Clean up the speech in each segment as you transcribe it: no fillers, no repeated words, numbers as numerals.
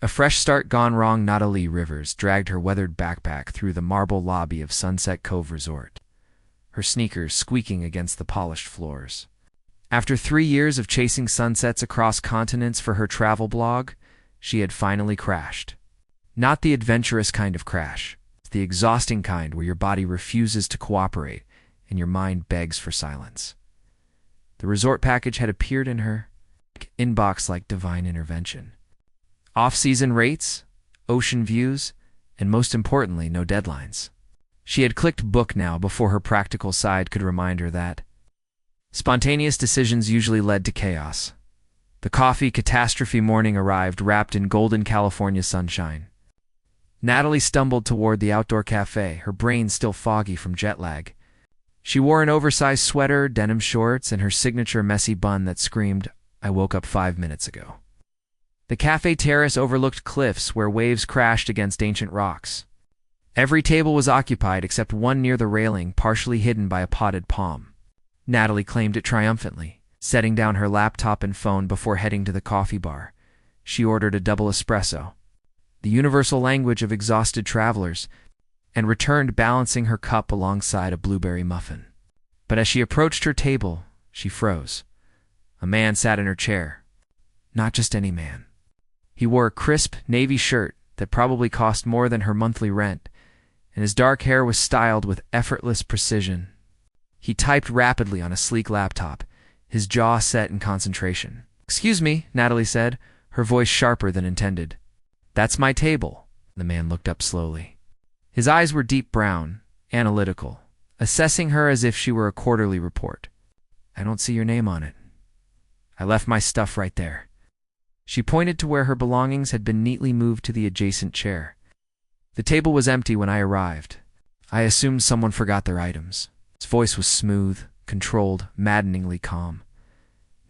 A fresh start gone wrong. Natalie Rivers dragged her weathered backpack through the marble lobby of Sunset Cove Resort, her sneakers squeaking against the polished floors. After 3 years of chasing sunsets across continents for her travel blog, she had finally crashed. Not the adventurous kind of crash, the exhausting kind where your body refuses to cooperate and your mind begs for silence. The resort package had appeared in her inbox like divine intervention. Off-season rates, ocean views, and most importantly, no deadlines. She had clicked book now before her practical side could remind her that spontaneous decisions usually led to chaos. The coffee catastrophe morning arrived wrapped in golden California sunshine. Natalie stumbled toward the outdoor cafe, her brain still foggy from jet lag. She wore an oversized sweater, denim shorts, and her signature messy bun that screamed, "I woke up 5 minutes ago." The cafe terrace overlooked cliffs where waves crashed against ancient rocks. Every table was occupied except one near the railing, partially hidden by a potted palm. Natalie claimed it triumphantly, setting down her laptop and phone before heading to the coffee bar. She ordered a double espresso, the universal language of exhausted travelers, and returned balancing her cup alongside a blueberry muffin. But as she approached her table, she froze. A man sat in her chair. Not just any man. He wore a crisp navy shirt that probably cost more than her monthly rent, and his dark hair was styled with effortless precision. He typed rapidly on a sleek laptop, his jaw set in concentration. "Excuse me," Natalie said, her voice sharper than intended. "That's my table." The man looked up slowly. His eyes were deep brown, analytical, assessing her as if she were a quarterly report. "I don't see your name on it." "I left my stuff right there." She pointed to where her belongings had been neatly moved to the adjacent chair. "The table was empty when I arrived. I assumed someone forgot their items." His voice was smooth, controlled, maddeningly calm.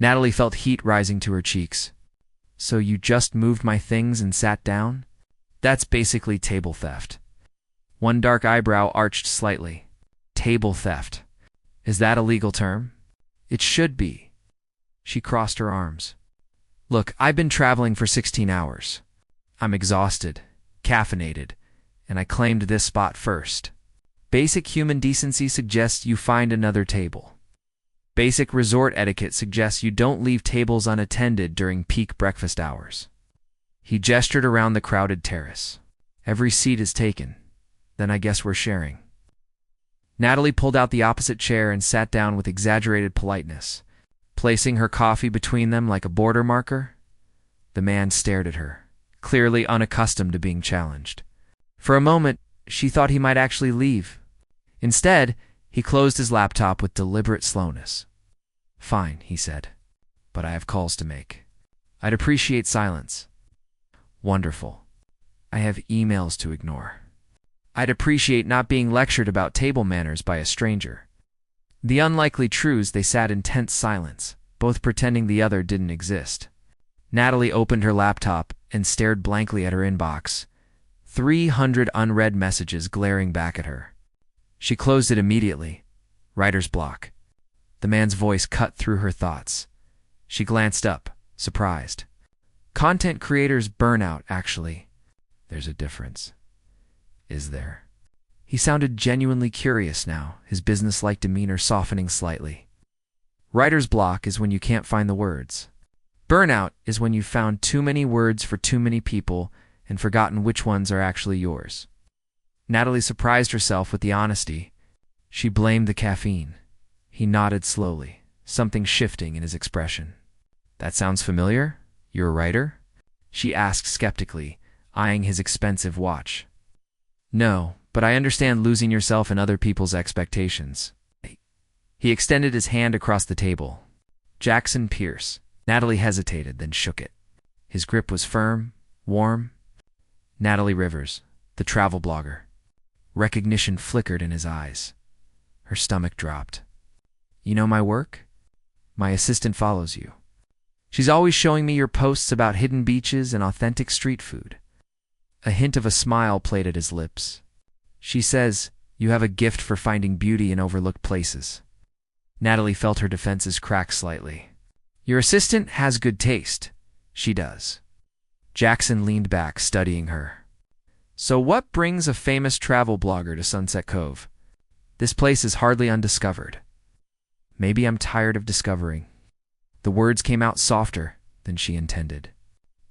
Natalie felt heat rising to her cheeks. "So you just moved my things and sat down? That's basically table theft." One dark eyebrow arched slightly. "Table theft. Is that a legal term?" "It should be." She crossed her arms. "Look, I've been traveling for 16 hours. I'm exhausted, caffeinated, and I claimed this spot first. Basic human decency suggests you find another table. Basic resort etiquette suggests you don't leave tables unattended during peak breakfast hours." He gestured around the crowded terrace. "Every seat is taken. Then I guess we're sharing." Natalie pulled out the opposite chair and sat down with exaggerated politeness, placing her coffee between them like a border marker. The man stared at her, clearly unaccustomed to being challenged. For a moment, she thought he might actually leave. Instead, he closed his laptop with deliberate slowness. "Fine," he said, "but I have calls to make. I'd appreciate silence." "Wonderful. I have emails to ignore. I'd appreciate not being lectured about table manners by a stranger." The unlikely truths they sat in tense silence, both pretending the other didn't exist. Natalie opened her laptop and stared blankly at her inbox, 300 unread messages glaring back at her. She closed it immediately. Writer's block. The man's voice cut through her thoughts. She glanced up, surprised. "Content creators burn out, actually. There's a difference." "Is there?" He sounded genuinely curious now, his businesslike demeanor softening slightly. "Writer's block is when you can't find the words. Burnout is when you've found too many words for too many people and forgotten which ones are actually yours." Natalie surprised herself with the honesty. She blamed the caffeine. He nodded slowly, something shifting in his expression. "That sounds familiar? You're a writer?" she asked skeptically, eyeing his expensive watch. "No, but I understand losing yourself in other people's expectations." He extended his hand across the table. "Jackson Pierce." Natalie hesitated, then shook it. His grip was firm, warm. Natalie Rivers, the travel blogger. Recognition flickered in his eyes. Her stomach dropped. "You know my work? My assistant follows you. She's always showing me your posts about hidden beaches and authentic street food." A hint of a smile played at his lips. "She says you have a gift for finding beauty in overlooked places." Natalie felt her defenses crack slightly. "Your assistant has good taste. She does. Jackson leaned back, studying her. So what brings a famous travel blogger to Sunset Cove? This place is hardly undiscovered. Maybe I'm tired of discovering. The words came out softer than she intended.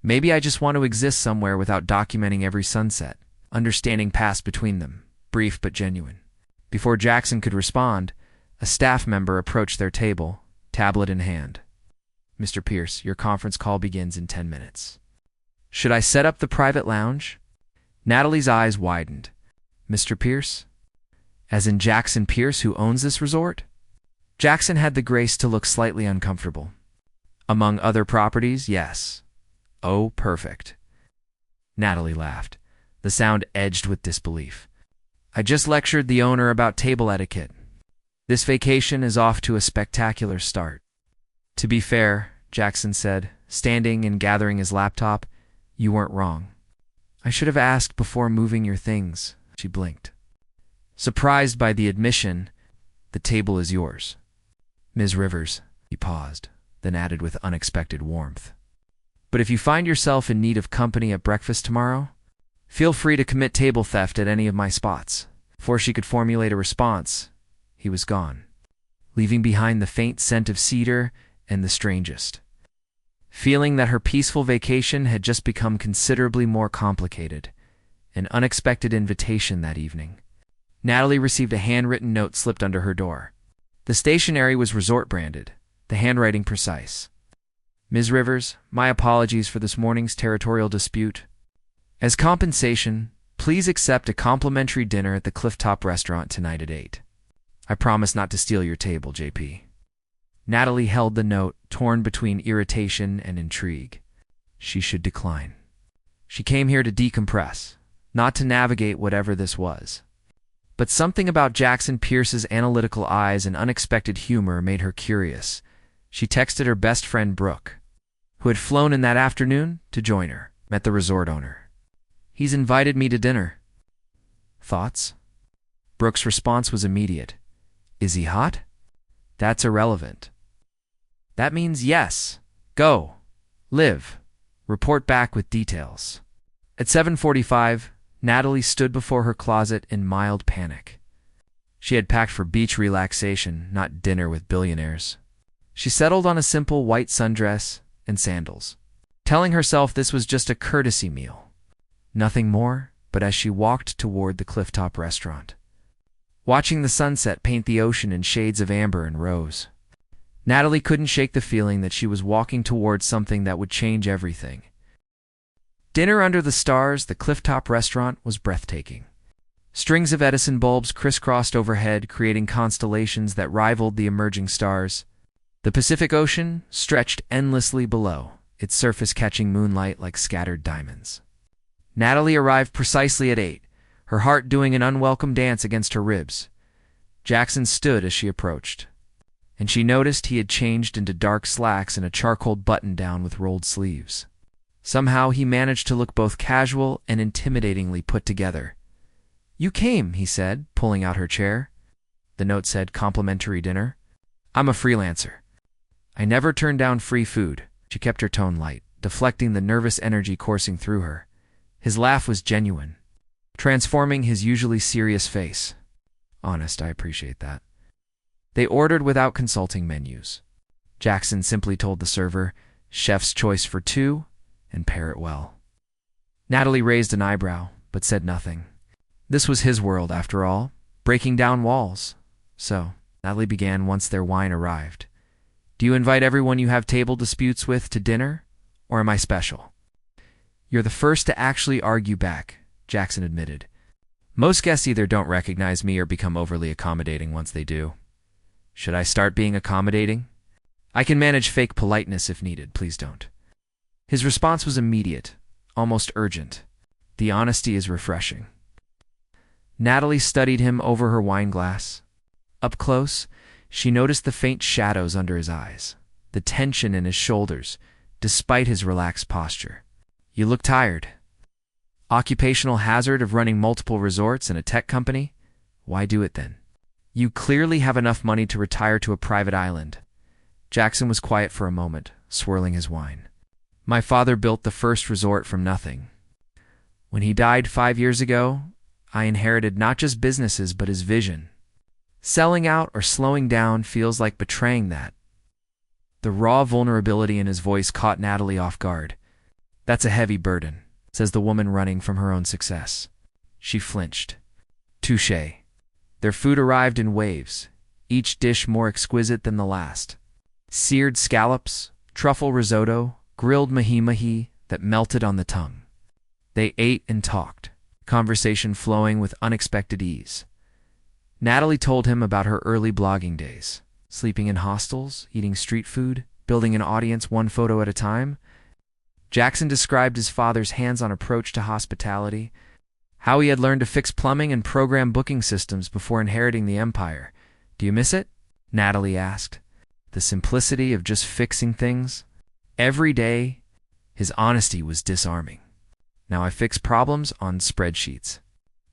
Maybe I just want to exist somewhere without documenting every sunset. Understanding passed between them, brief but genuine. Before Jackson could respond, a staff member approached their table, tablet in hand. Mr. Pierce, your conference call begins in 10 minutes. Should I set up the private lounge? Natalie's eyes widened. Mr. Pierce? As in Jackson Pierce, who owns this resort? Jackson had the grace to look slightly uncomfortable. Among other properties, yes. Oh, perfect. Natalie laughed. The sound edged with disbelief. I just lectured the owner about table etiquette. This vacation is off to a spectacular start. To be fair, Jackson said, standing and gathering his laptop, you weren't wrong. I should have asked before moving your things, she blinked. Surprised by the admission, the table is yours. Ms. Rivers, he paused, then added with unexpected warmth. But if you find yourself in need of company at breakfast tomorrow, feel free to commit table theft at any of my spots. Before she could formulate a response, he was gone, leaving behind the faint scent of cedar and the strangest. Feeling that her peaceful vacation had just become considerably more complicated, an unexpected invitation that evening. Natalie received a handwritten note slipped under her door. The stationery was resort-branded, the handwriting precise. Ms. Rivers, my apologies for this morning's territorial dispute. As compensation, please accept a complimentary dinner at the Clifftop restaurant tonight at 8. I promise not to steal your table, JP. Natalie held the note, torn between irritation and intrigue. She should decline. She came here to decompress, not to navigate whatever this was. But something about Jackson Pierce's analytical eyes and unexpected humor made her curious. She texted her best friend Brooke, who had flown in that afternoon, to join her, met the resort owner. He's invited me to dinner. Thoughts? Brooke's response was immediate. Is he hot? That's irrelevant. That means yes. Go. Live. Report back with details. At 7:45, Natalie stood before her closet in mild panic. She had packed for beach relaxation, not dinner with billionaires. She settled on a simple white sundress and sandals, telling herself this was just a courtesy meal. Nothing more, but as she walked toward the Clifftop restaurant, watching the sunset paint the ocean in shades of amber and rose, Natalie couldn't shake the feeling that she was walking towards something that would change everything. Dinner under the stars, the Clifftop restaurant, was breathtaking. Strings of Edison bulbs crisscrossed overhead, creating constellations that rivaled the emerging stars. The Pacific Ocean stretched endlessly below, its surface catching moonlight like scattered diamonds. Natalie arrived precisely at 8, her heart doing an unwelcome dance against her ribs. Jackson stood as she approached, and she noticed he had changed into dark slacks and a charcoal button-down with rolled sleeves. Somehow he managed to look both casual and intimidatingly put together. You came, he said, pulling out her chair. The note said, complimentary dinner. I'm a freelancer. I never turn down free food. She kept her tone light, deflecting the nervous energy coursing through her. His laugh was genuine, transforming his usually serious face. Honest, I appreciate that. They ordered without consulting menus. Jackson simply told the server, chef's choice for 2, and pair it well. Natalie raised an eyebrow, but said nothing. This was his world, after all, breaking down walls. So, Natalie began once their wine arrived. Do you invite everyone you have table disputes with to dinner, or am I special? You're the first to actually argue back, Jackson admitted. Most guests either don't recognize me or become overly accommodating once they do. Should I start being accommodating? I can manage fake politeness if needed, please don't. His response was immediate, almost urgent. The honesty is refreshing. Natalie studied him over her wine glass. Up close, she noticed the faint shadows under his eyes, the tension in his shoulders, despite his relaxed posture. You look tired. Occupational hazard of running multiple resorts and a tech company? Why do it then? You clearly have enough money to retire to a private island. Jackson was quiet for a moment, swirling his wine. My father built the first resort from nothing. When he died 5 years ago, I inherited not just businesses but his vision. Selling out or slowing down feels like betraying that. The raw vulnerability in his voice caught Natalie off guard. That's a heavy burden, says the woman running from her own success. She flinched. Touché. Their food arrived in waves, each dish more exquisite than the last. Seared scallops, truffle risotto, grilled mahi-mahi that melted on the tongue. They ate and talked, conversation flowing with unexpected ease. Natalie told him about her early blogging days, sleeping in hostels, eating street food, building an audience one photo at a time. Jackson described his father's hands-on approach to hospitality, how he had learned to fix plumbing and program booking systems before inheriting the empire. Do you miss it? Natalie asked. The simplicity of just fixing things. Every day, his honesty was disarming. Now I fix problems on spreadsheets.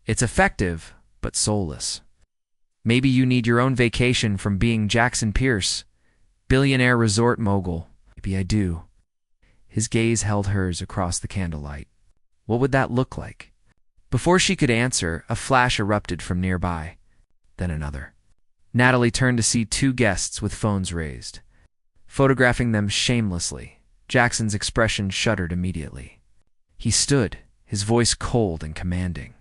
It's effective, but soulless. Maybe you need your own vacation from being Jackson Pierce, billionaire resort mogul. Maybe I do. His gaze held hers across the candlelight. What would that look like? Before she could answer, a flash erupted from nearby. Then another. Natalie turned to see two guests with phones raised. Photographing them shamelessly, Jackson's expression shuddered immediately. He stood, his voice cold and commanding.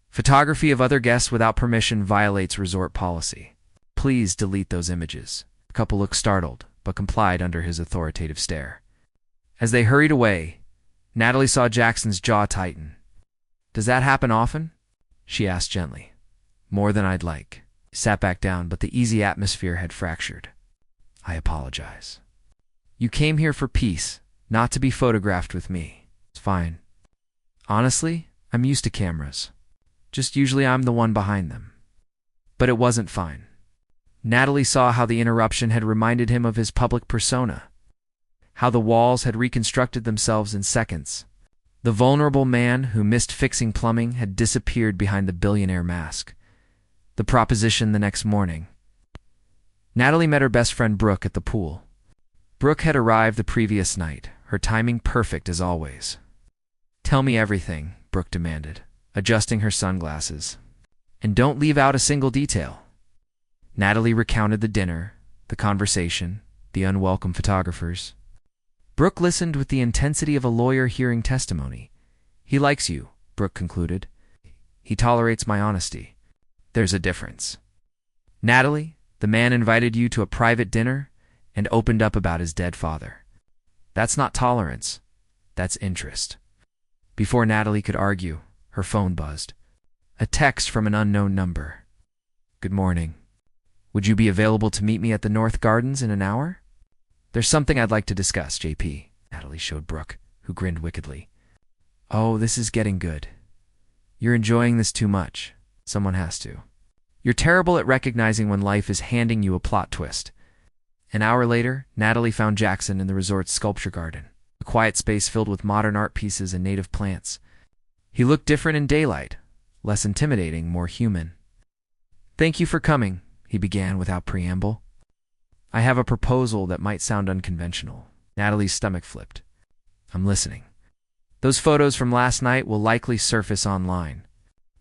Photography of other guests without permission violates resort policy. Please delete those images. The couple looked startled, but complied under his authoritative stare. As they hurried away, Natalie saw Jackson's jaw tighten. Does that happen often? She asked gently. More than I'd like. He sat back down, but the easy atmosphere had fractured. I apologize. You came here for peace, not to be photographed with me. It's fine. Honestly, I'm used to cameras. Just usually I'm the one behind them. But it wasn't fine. Natalie saw how the interruption had reminded him of his public persona, how the walls had reconstructed themselves in seconds. The vulnerable man who missed fixing plumbing had disappeared behind the billionaire mask. The proposition the next morning. Natalie met her best friend Brooke at the pool. Brooke had arrived the previous night, her timing perfect as always. Tell me everything, Brooke demanded, adjusting her sunglasses. And don't leave out a single detail. Natalie recounted the dinner, the conversation, the unwelcome photographers. Brooke listened with the intensity of a lawyer hearing testimony. He likes you, Brooke concluded. He tolerates my honesty. There's a difference. Natalie, the man invited you to a private dinner and opened up about his dead father. That's not tolerance. That's interest. Before Natalie could argue, her phone buzzed. A text from an unknown number. Good morning. Would you be available to meet me at the North Gardens in an hour? There's something I'd like to discuss, JP, Natalie showed Brooke, who grinned wickedly. Oh, this is getting good. You're enjoying this too much. Someone has to. You're terrible at recognizing when life is handing you a plot twist. An hour later, Natalie found Jackson in the resort's sculpture garden, a quiet space filled with modern art pieces and native plants. He looked different in daylight, less intimidating, more human. Thank you for coming, he began without preamble. I have a proposal that might sound unconventional. Natalie's stomach flipped. I'm listening. Those photos from last night will likely surface online.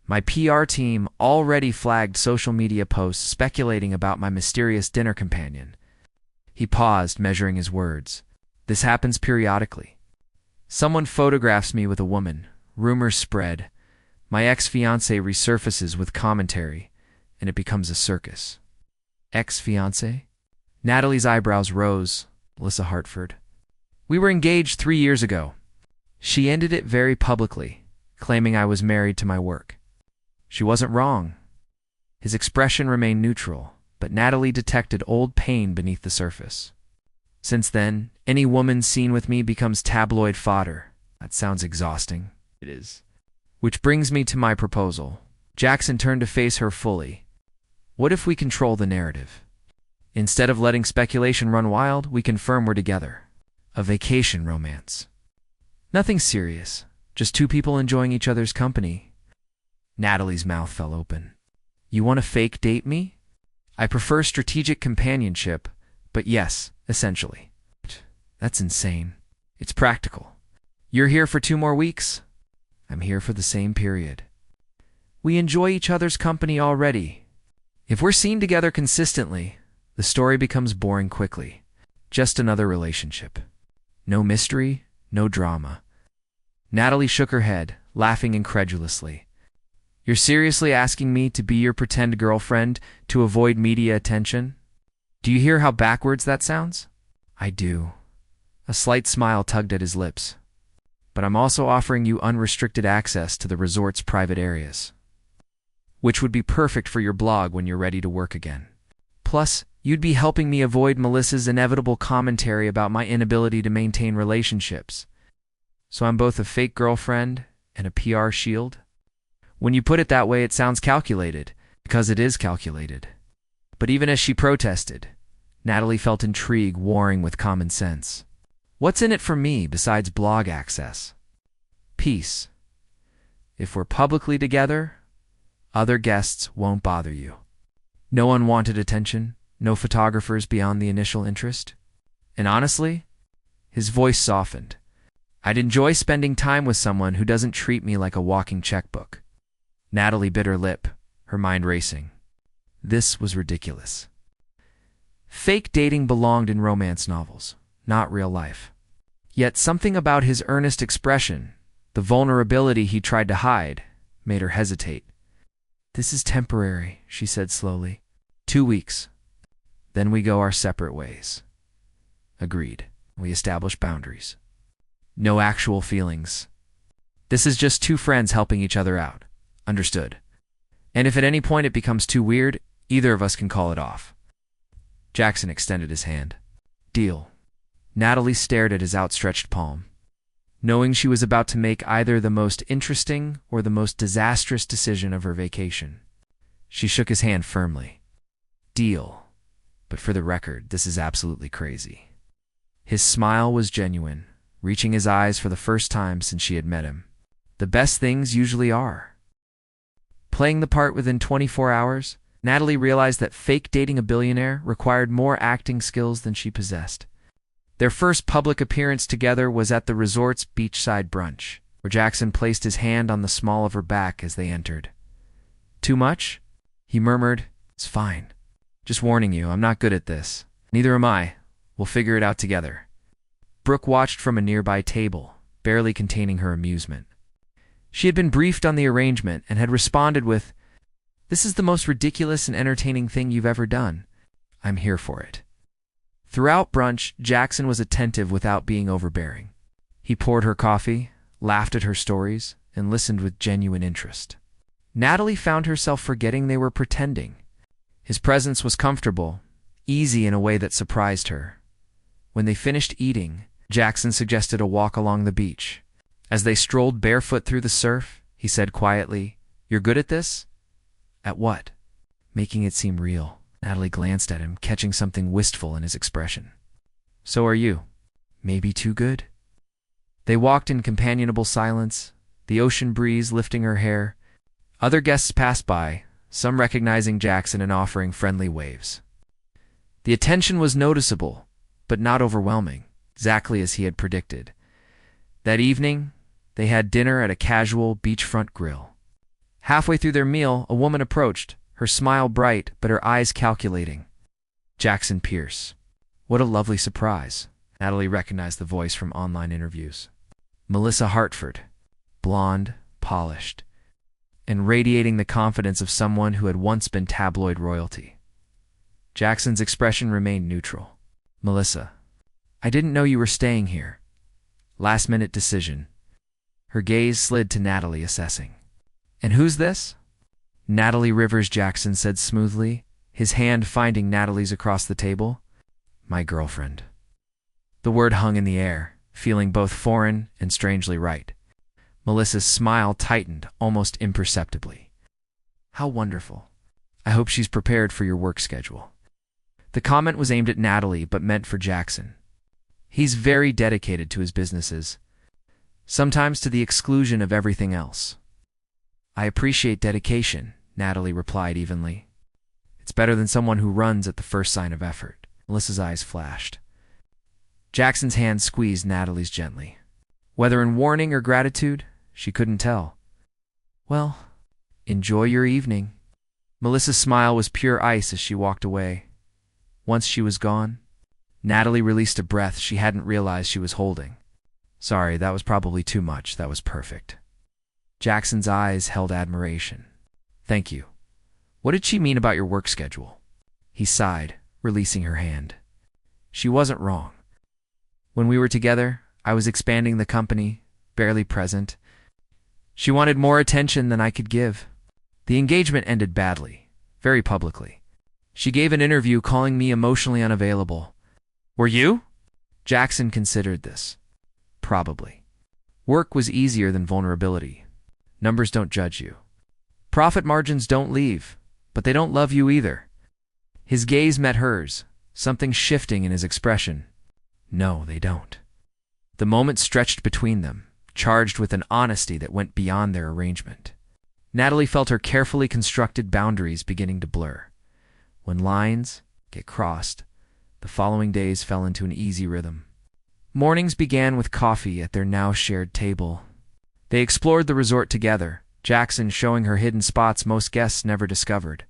My PR team already flagged social media posts speculating about my mysterious dinner companion. He paused, measuring his words. This happens periodically. Someone photographs me with a woman. Rumors spread. My ex-fiancé resurfaces with commentary, and it becomes a circus. Ex-fiancé? Natalie's eyebrows rose. Alyssa Hartford. We were engaged 3 years ago. She ended it very publicly, claiming I was married to my work. She wasn't wrong. His expression remained neutral, but Natalie detected old pain beneath the surface. Since then, any woman seen with me becomes tabloid fodder. That sounds exhausting. It is. Which brings me to my proposal. Jackson turned to face her fully. What if we control the narrative? Instead of letting speculation run wild, we confirm we're together. A vacation romance. Nothing serious, just two people enjoying each other's company. Natalie's mouth fell open. You want to fake date me? I prefer strategic companionship, but yes, essentially. That's insane. It's practical. You're here for 2 more weeks. I'm here for the same period. We enjoy each other's company already. If we're seen together consistently, the story becomes boring quickly. Just another relationship. No mystery, no drama. Natalie shook her head, laughing incredulously. You're seriously asking me to be your pretend girlfriend to avoid media attention? Do you hear how backwards that sounds? I do. A slight smile tugged at his lips. But I'm also offering you unrestricted access to the resort's private areas, which would be perfect for your blog when you're ready to work again. Plus, you'd be helping me avoid Melissa's inevitable commentary about my inability to maintain relationships. So I'm both a fake girlfriend and a PR shield? When you put it that way, it sounds calculated, because it is calculated. But even as she protested, Natalie felt intrigue warring with common sense. What's in it for me besides blog access? Peace. If we're publicly together, other guests won't bother you. No unwanted attention, no photographers beyond the initial interest. And honestly, his voice softened. I'd enjoy spending time with someone who doesn't treat me like a walking checkbook. Natalie bit her lip, her mind racing. This was ridiculous. Fake dating belonged in romance novels, not real life. Yet something about his earnest expression, the vulnerability he tried to hide, made her hesitate. This is temporary, she said slowly. 2 weeks. Then we go our separate ways. Agreed. We establish boundaries. No actual feelings. This is just 2 friends helping each other out. Understood. And if at any point it becomes too weird, either of us can call it off. Jackson extended his hand. Deal. Natalie stared at his outstretched palm. Knowing she was about to make either the most interesting or the most disastrous decision of her vacation, she shook his hand firmly. Deal. But for the record, this is absolutely crazy. His smile was genuine, reaching his eyes for the first time since she had met him. The best things usually are. Playing the part within 24 hours, Natalie realized that fake dating a billionaire required more acting skills than she possessed. Their first public appearance together was at the resort's beachside brunch, where Jackson placed his hand on the small of her back as they entered. Too much? He murmured. It's fine. Just warning you, I'm not good at this. Neither am I. We'll figure it out together. Brooke watched from a nearby table, barely containing her amusement. She had been briefed on the arrangement and had responded with, This is the most ridiculous and entertaining thing you've ever done. I'm here for it. Throughout brunch, Jackson was attentive without being overbearing. He poured her coffee, laughed at her stories, and listened with genuine interest. Natalie found herself forgetting they were pretending. His presence was comfortable, easy in a way that surprised her. When they finished eating, Jackson suggested a walk along the beach. As they strolled barefoot through the surf, he said quietly, You're good at this? At what? Making it seem real. Natalie glanced at him, catching something wistful in his expression. So are you. Maybe too good? They walked in companionable silence, the ocean breeze lifting her hair. Other guests passed by, some recognizing Jackson and offering friendly waves. The attention was noticeable, but not overwhelming, exactly as he had predicted. That evening, they had dinner at a casual beachfront grill. Halfway through their meal, a woman approached, her smile bright but her eyes calculating. Jackson Pierce. What a lovely surprise. Natalie recognized the voice from online interviews. Melissa Hartford. Blonde, polished, and radiating the confidence of someone who had once been tabloid royalty. Jackson's expression remained neutral. Melissa. I didn't know you were staying here. Last-minute decision. Her gaze slid to Natalie, assessing. And who's this? Natalie Rivers, Jackson said smoothly, his hand finding Natalie's across the table. My girlfriend. The word hung in the air, feeling both foreign and strangely right. Melissa's smile tightened almost imperceptibly. How wonderful. I hope she's prepared for your work schedule. The comment was aimed at Natalie but meant for Jackson. He's very dedicated to his businesses, sometimes to the exclusion of everything else. I appreciate dedication, Natalie replied evenly. It's better than someone who runs at the first sign of effort. Melissa's eyes flashed. Jackson's hand squeezed Natalie's gently. Whether in warning or gratitude, she couldn't tell. Well, enjoy your evening. Melissa's smile was pure ice as she walked away. Once she was gone, Natalie released a breath she hadn't realized she was holding. Sorry, that was probably too much. That was perfect. Jackson's eyes held admiration. Thank you. What did she mean about your work schedule? He sighed, releasing her hand. She wasn't wrong. When we were together, I was expanding the company, barely present. She wanted more attention than I could give. The engagement ended badly, very publicly. She gave an interview calling me emotionally unavailable. Were you? Jackson considered this. Probably. Work was easier than vulnerability. Numbers don't judge you. Profit margins don't leave, but they don't love you either. His gaze met hers, something shifting in his expression. No, they don't. The moment stretched between them, charged with an honesty that went beyond their arrangement. Natalie felt her carefully constructed boundaries beginning to blur. When lines get crossed, the following days fell into an easy rhythm. Mornings began with coffee at their now shared table. They explored the resort together, Jackson showing her hidden spots most guests never discovered.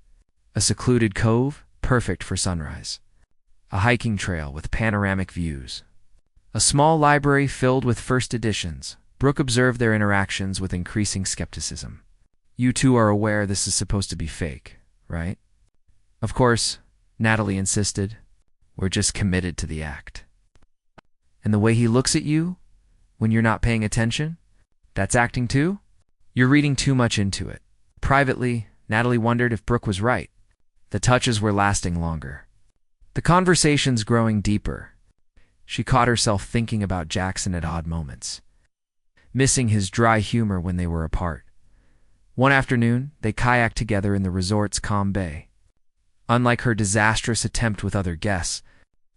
A secluded cove, perfect for sunrise. A hiking trail with panoramic views. A small library filled with first editions. Brooke observed their interactions with increasing skepticism. You two are aware this is supposed to be fake, right? Of course, Natalie insisted. We're just committed to the act. And the way he looks at you, when you're not paying attention, that's acting too? You're reading too much into it. Privately, Natalie wondered if Brooke was right. The touches were lasting longer. The conversations growing deeper. She caught herself thinking about Jackson at odd moments, missing his dry humor when they were apart. One afternoon, they kayaked together in the resort's calm bay. Unlike her disastrous attempt with other guests,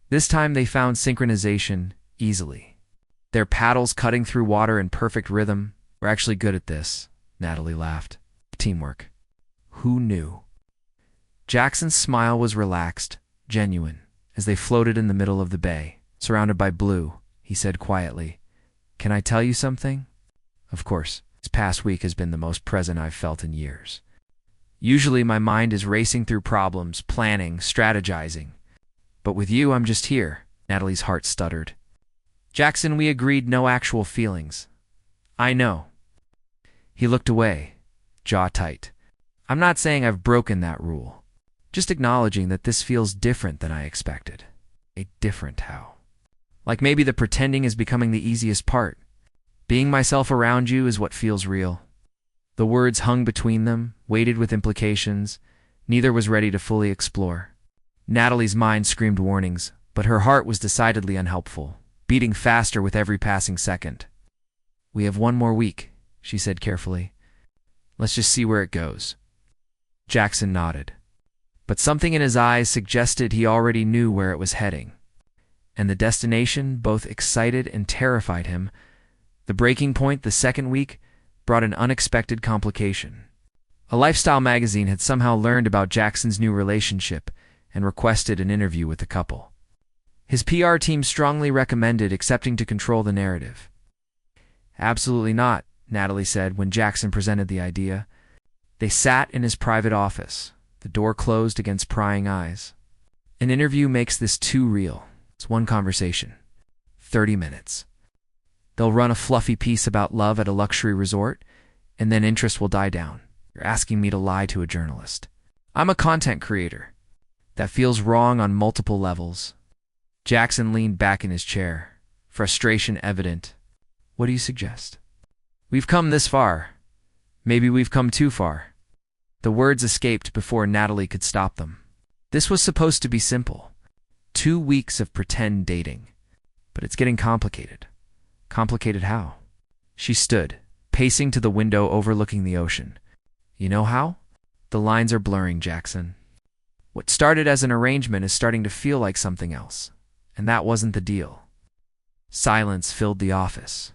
this time they found synchronization easily. Their paddles cutting through water in perfect rhythm. We're actually good at this, Natalie laughed. Teamwork. Who knew? Jackson's smile was relaxed, genuine, as they floated in the middle of the bay. Surrounded by blue, he said quietly, "Can I tell you something?" Of course, this past week has been the most present I've felt in years. Usually my mind is racing through problems, planning, strategizing. But with you, I'm just here. Natalie's heart stuttered. Jackson, we agreed no actual feelings. I know. He looked away, jaw tight. I'm not saying I've broken that rule. Just acknowledging that this feels different than I expected. A different how. Like maybe the pretending is becoming the easiest part. Being myself around you is what feels real. The words hung between them, weighted with implications. Neither was ready to fully explore. Natalie's mind screamed warnings, but her heart was decidedly unhelpful, beating faster with every passing second. We have one more week, she said carefully. Let's just see where it goes. Jackson nodded. But something in his eyes suggested he already knew where it was heading. And the destination both excited and terrified him. The breaking point, the second week, brought an unexpected complication. A lifestyle magazine had somehow learned about Jackson's new relationship and requested an interview with the couple. His PR team strongly recommended accepting to control the narrative. Absolutely not, Natalie said when Jackson presented the idea. They sat in his private office, the door closed against prying eyes. An interview makes this too real. It's one conversation. 30 minutes. They'll run a fluffy piece about love at a luxury resort, and then interest will die down. You're asking me to lie to a journalist. I'm a content creator. That feels wrong on multiple levels. Jackson leaned back in his chair, frustration evident. What do you suggest? We've come this far. Maybe we've come too far. The words escaped before Natalie could stop them. This was supposed to be simple. 2 weeks of pretend dating. But it's getting complicated. Complicated how? She stood, pacing to the window overlooking the ocean. You know how? The lines are blurring, Jackson. What started as an arrangement is starting to feel like something else. And that wasn't the deal. Silence filled the office.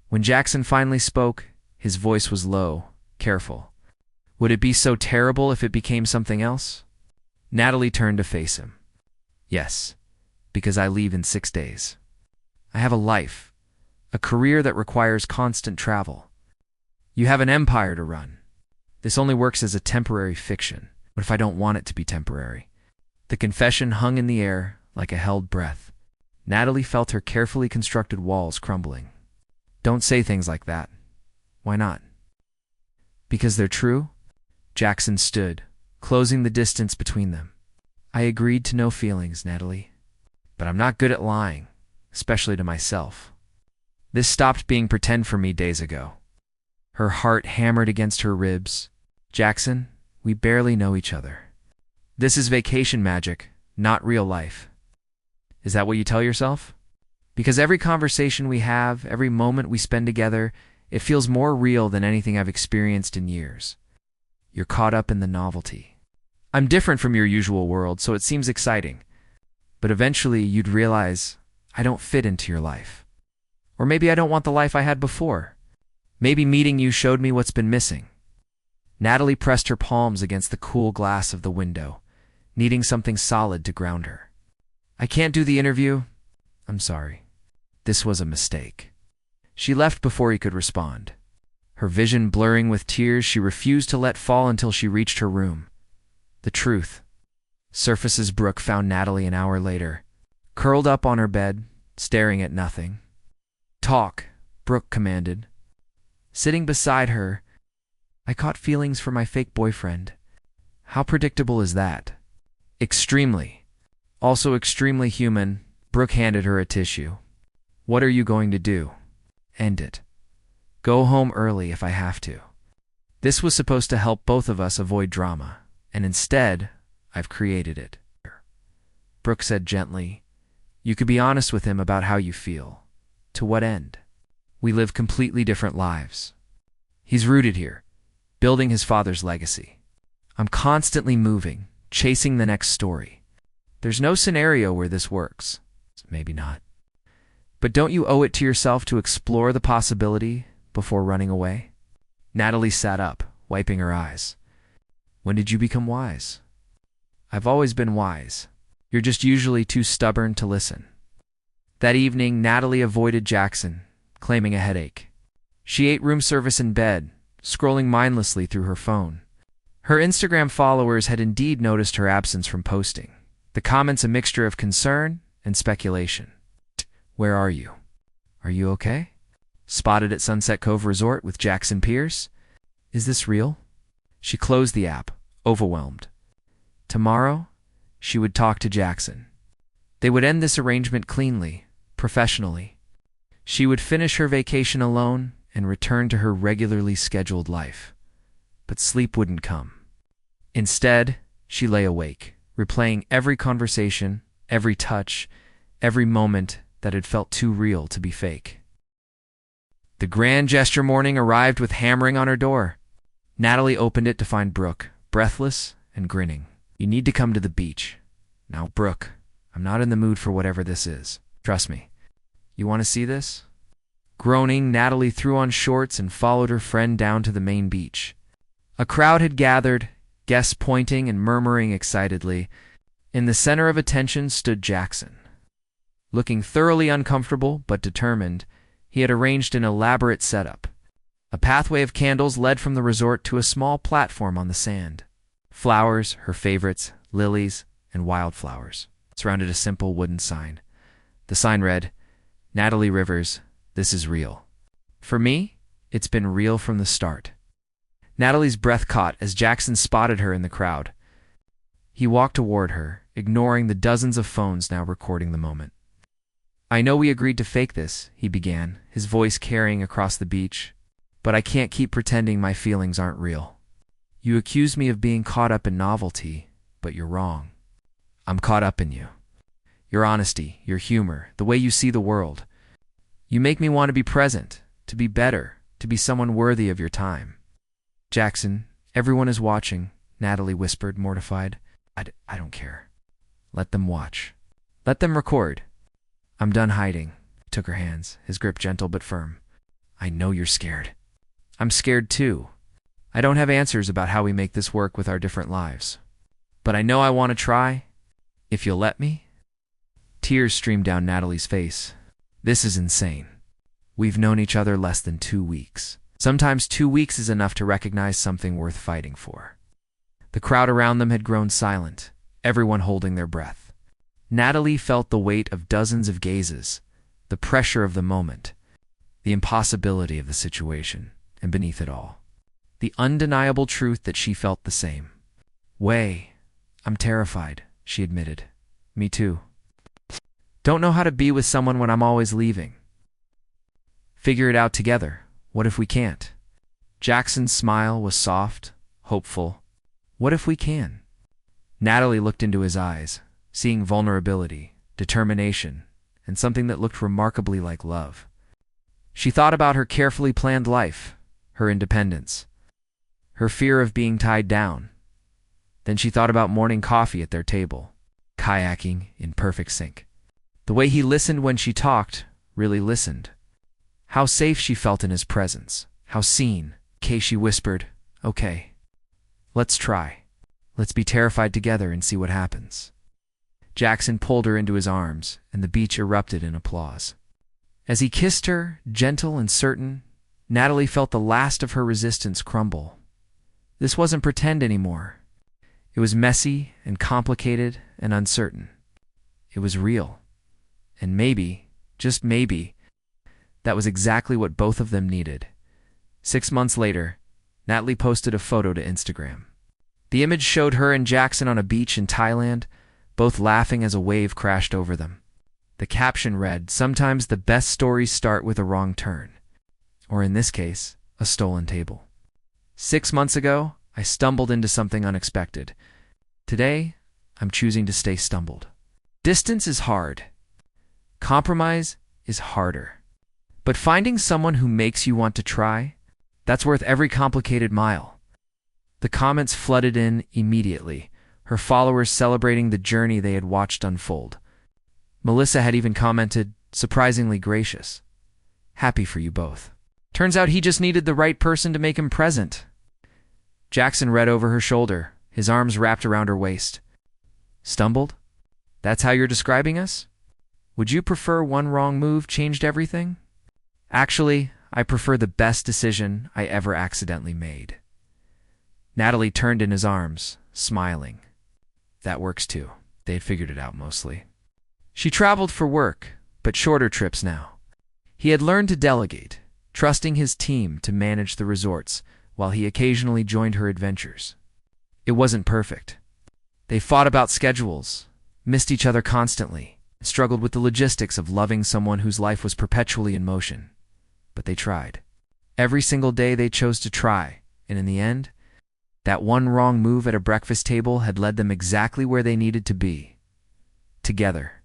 When Jackson finally spoke, his voice was low, careful. Would it be so terrible if it became something else? Natalie turned to face him. Yes, because I leave in 6 days. I have a life, a career that requires constant travel. You have an empire to run. This only works as a temporary fiction. What if I don't want it to be temporary? The confession hung in the air like a held breath. Natalie felt her carefully constructed walls crumbling. Don't say things like that. Why not? Because they're true? Jackson stood, closing the distance between them. I agreed to no feelings, Natalie. But I'm not good at lying, especially to myself. This stopped being pretend for me days ago. Her heart hammered against her ribs. Jackson, we barely know each other. This is vacation magic, not real life. Is that what you tell yourself? Because every conversation we have, every moment we spend together, it feels more real than anything I've experienced in years. You're caught up in the novelty. I'm different from your usual world, so it seems exciting. But eventually you'd realize I don't fit into your life. Or maybe I don't want the life I had before. Maybe meeting you showed me what's been missing. Natalie pressed her palms against the cool glass of the window, needing something solid to ground her. I can't do the interview. I'm sorry. This was a mistake. She left before he could respond. Her vision blurring with tears she refused to let fall until she reached her room. The truth surfaces. Brooke found Natalie an hour later, curled up on her bed, staring at nothing. Talk, Brooke commanded. Sitting beside her, I caught feelings for my fake boyfriend. How predictable is that? Extremely. Also extremely human. Brooke handed her a tissue. What are you going to do? End it. Go home early if I have to. This was supposed to help both of us avoid drama, and instead, I've created it. Brooke said gently, you could be honest with him about how you feel. To what end? We live completely different lives. He's rooted here, building his father's legacy. I'm constantly moving, chasing the next story. There's no scenario where this works. Maybe not. But don't you owe it to yourself to explore the possibility before running away? Natalie sat up, wiping her eyes. When did you become wise? I've always been wise. You're just usually too stubborn to listen. That evening, Natalie avoided Jackson, claiming a headache. She ate room service in bed, scrolling mindlessly through her phone. Her Instagram followers had indeed noticed her absence from posting. The comments a mixture of concern and speculation. Where are you? Are you okay? Spotted at Sunset Cove Resort with Jackson Pierce? Is this real? She closed the app, overwhelmed. Tomorrow, she would talk to Jackson. They would end this arrangement cleanly, professionally. She would finish her vacation alone and return to her regularly scheduled life. But sleep wouldn't come. Instead, she lay awake, replaying every conversation, every touch, every moment that had felt too real to be fake. The grand gesture morning arrived with hammering on her door. Natalie opened it to find Brooke, breathless and grinning. You need to come to the beach. Now, Brooke, I'm not in the mood for whatever this is. Trust me. You want to see this? Groaning, Natalie threw on shorts and followed her friend down to the main beach. A crowd had gathered, guests pointing and murmuring excitedly. In the center of attention stood Jackson. Looking thoroughly uncomfortable but determined, he had arranged an elaborate setup. A pathway of candles led from the resort to a small platform on the sand. Flowers, her favorites, lilies, and wildflowers, surrounded a simple wooden sign. The sign read, Natalie Rivers, this is real. For me, it's been real from the start. Natalie's breath caught as Jackson spotted her in the crowd. He walked toward her, ignoring the dozens of phones now recording the moment. I know we agreed to fake this, he began, his voice carrying across the beach, but I can't keep pretending my feelings aren't real. You accuse me of being caught up in novelty, but you're wrong. I'm caught up in you. Your honesty, your humor, the way you see the world. You make me want to be present, to be better, to be someone worthy of your time. Jackson, everyone is watching, Natalie whispered, mortified. I don't care. Let them watch. Let them record. I'm done hiding. He took her hands, his grip gentle but firm. I know you're scared. I'm scared too. I don't have answers about how we make this work with our different lives. But I know I want to try. If you'll let me. Tears streamed down Natalie's face. This is insane. We've known each other less than 2 weeks. Sometimes 2 weeks is enough to recognize something worth fighting for. The crowd around them had grown silent, everyone holding their breath. Natalie felt the weight of dozens of gazes, the pressure of the moment, the impossibility of the situation, and beneath it all, the undeniable truth that she felt the same. "Way, I'm terrified," she admitted. "Me too. Don't know how to be with someone when I'm always leaving. Figure it out together. What if we can't?" Jackson's smile was soft, hopeful. "What if we can?" Natalie looked into his eyes, seeing vulnerability, determination, and something that looked remarkably like love. She thought about her carefully planned life, her independence, her fear of being tied down. Then she thought about morning coffee at their table, kayaking in perfect sync. The way he listened when she talked, really listened. How safe she felt in his presence, how seen. She whispered, "Okay, let's try. Let's be terrified together and see what happens." Jackson pulled her into his arms, and the beach erupted in applause. As he kissed her, gentle and certain, Natalie felt the last of her resistance crumble. This wasn't pretend anymore. It was messy and complicated and uncertain. It was real. And maybe, just maybe, that was exactly what both of them needed. 6 months later, Natalie posted a photo to Instagram. The image showed her and Jackson on a beach in Thailand, both laughing as a wave crashed over them. The caption read, "Sometimes the best stories start with a wrong turn." Or in this case, a stolen table. 6 months ago, I stumbled into something unexpected. Today, I'm choosing to stay stumbled. Distance is hard. Compromise is harder. But finding someone who makes you want to try, that's worth every complicated mile. The comments flooded in immediately, her followers celebrating the journey they had watched unfold. Melissa had even commented, surprisingly gracious. "Happy for you both. Turns out he just needed the right person to make him present." Jackson read over her shoulder, his arms wrapped around her waist. "Stumbled? That's how you're describing us? Would you prefer one wrong move changed everything?" "Actually, I prefer the best decision I ever accidentally made." Natalie turned in his arms, smiling. That works too. They had figured it out mostly. She traveled for work, but shorter trips now. He had learned to delegate, trusting his team to manage the resorts, while he occasionally joined her adventures. It wasn't perfect. They fought about schedules, missed each other constantly, and struggled with the logistics of loving someone whose life was perpetually in motion. But they tried. Every single day they chose to try, and in the end, that one wrong move at a breakfast table had led them exactly where they needed to be. Together.